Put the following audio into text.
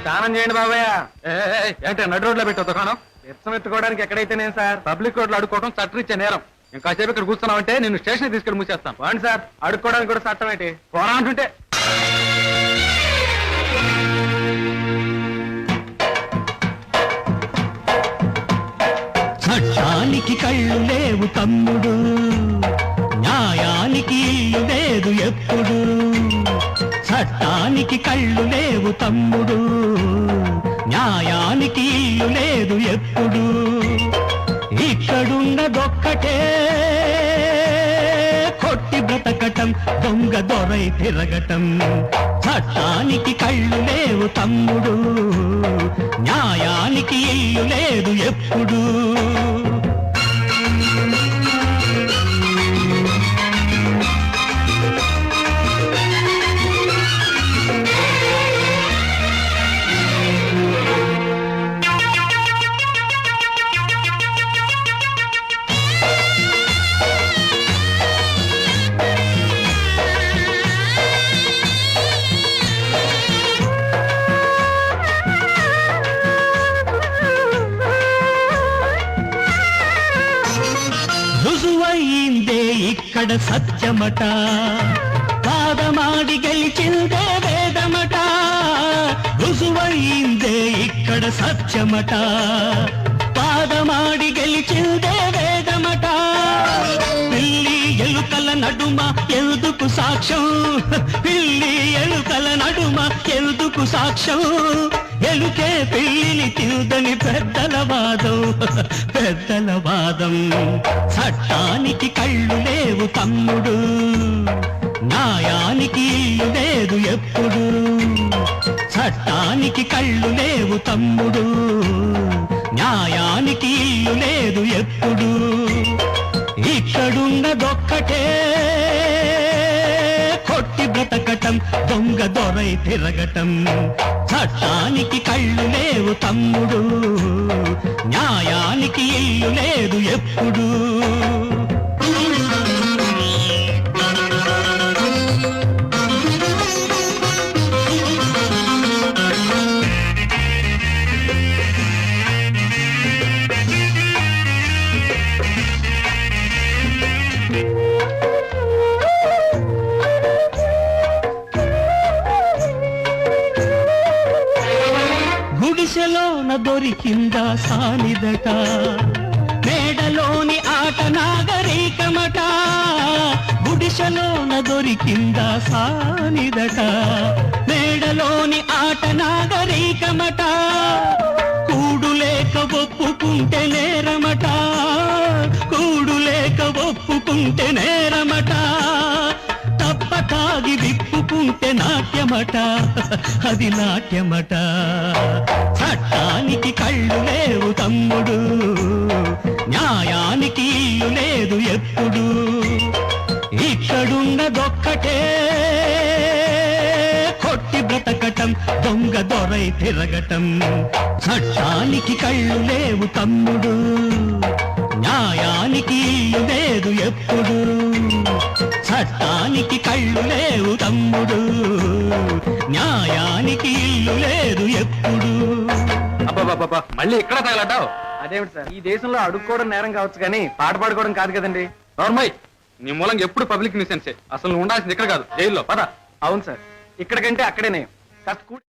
దానం చేయండి బాబాయ్. ఏంటే నడు రోడ్లో పెట్టావు దుకాణం? ఇష్టం ఎత్తుకోవడానికి ఎక్కడైతే నేను సార్. పబ్లిక్ రోడ్లో అడుక్కోవడం చట్టరీత్యా నేరం. ఇంకాసేపు ఇక్కడ కూర్చున్నావంటే నేను స్టేషన్ తీసుకెళ్ళి మూసేస్తాను. వాండి సార్, అడుక్కోవడానికి కూడా చట్టం ఏంటి? పోరా అంటుంటే చట్టానికి కళ్ళు లేవు తమ్ముడు, న్యాయానికి ఇల్లు లేదు ఎప్పుడు. చట్టానికి కళ్ళు లేవు తమ్ముడు, న్యాయానికి ఇల్లు లేదు ఎప్పుడు. ఇక్కడున్నదొక్కటే కొట్టి బ్రతకటం, దొంగ దొరై తిరగటం. చట్టానికి కళ్ళు లేవు తమ్ముడు, న్యాయానికి ఇల్లు లేదు ఎప్పుడు. రుజువైందే ఇక్కడ సత్యమట, వాదమాడి గెలిచిందే వేదమట. రుజువైందే ఇక్కడ సత్యమట, వాదమాడి గెలిచిందే వేదమట. పిల్లి ఎలుకల నడుమ ఎందుకు సాక్ష్యం, పిల్లి ఎలుకల నడుమ ఎందుకు సాక్ష్యం. ఎలుకే పిల్లిని తిరుదని పెద్దల వాదం, పెద్దల వాదం. చట్టానికి కళ్ళు లేవు తమ్ముడు, న్యాయానికి ఇల్లు లేదు ఎప్పుడు. చట్టానికి కళ్ళు లేవు తమ్ముడు, న్యాయానికి ఇల్లు లేదు ఎప్పుడు. ఇక్కడున్నదొక్కటే కొట్టి బ్రతకటం, దొంగ దొరై తిరగటం. చట్టానికి కళ్ళు లేవు తమ్ముడు, న్యాయానికి ఇల్లు లేదు ఎప్పుడు. గుడిసెలోన దొరికిందా సానిదట, మేడలోని ఆట నాగరికమట. గుడిసెలోన దొరికిందా సానిదట, మేడలోని ఆట నాగరికమట. కూడు లేక ఒప్పుకుంటే నేరమట, కూడు లేక ఒప్పుకుంటే నేరమట. తప్ప తాగి విప్పుకుంటే నాట్యమట, అది నాట్యమట. చట్టానికి కళ్ళు లేవు తమ్ముడు, న్యాయానికి ఇల్లు లేదు ఎప్పుడు. ఇక్కడున్నదొక్కటే కొట్టి బ్రతకటం, దొంగ దొరై తిరగటం. చట్టానికి కళ్ళు లేవు తమ్ముడు, న్యాయానికి ఇల్లు లేదు ఎప్పుడు. చట్టానికి కళ్ళు లేవు తమ్ముడు, న్యాయానికి ఇల్లు లేదు ఎప్పుడు. అబ్బాబాబా మళ్ళీ ఇక్కడ తగలడ్డావు? అదేమిటి సార్, ఈ దేశంలో అడుక్కోవడం నేరం కావచ్చు కానీ పాట పాడుకోవడం కాదు కదండి. నార్మల్, నీ మూలంగా ఎప్పుడు పబ్లిక్ న్యూసెన్సే. అసలు నువ్వు ఉండాల్సింది ఇక్కడ కాదు, జైల్లో. పద. అవును సార్, ఇక్కడికంటే అక్కడేనే కాస్త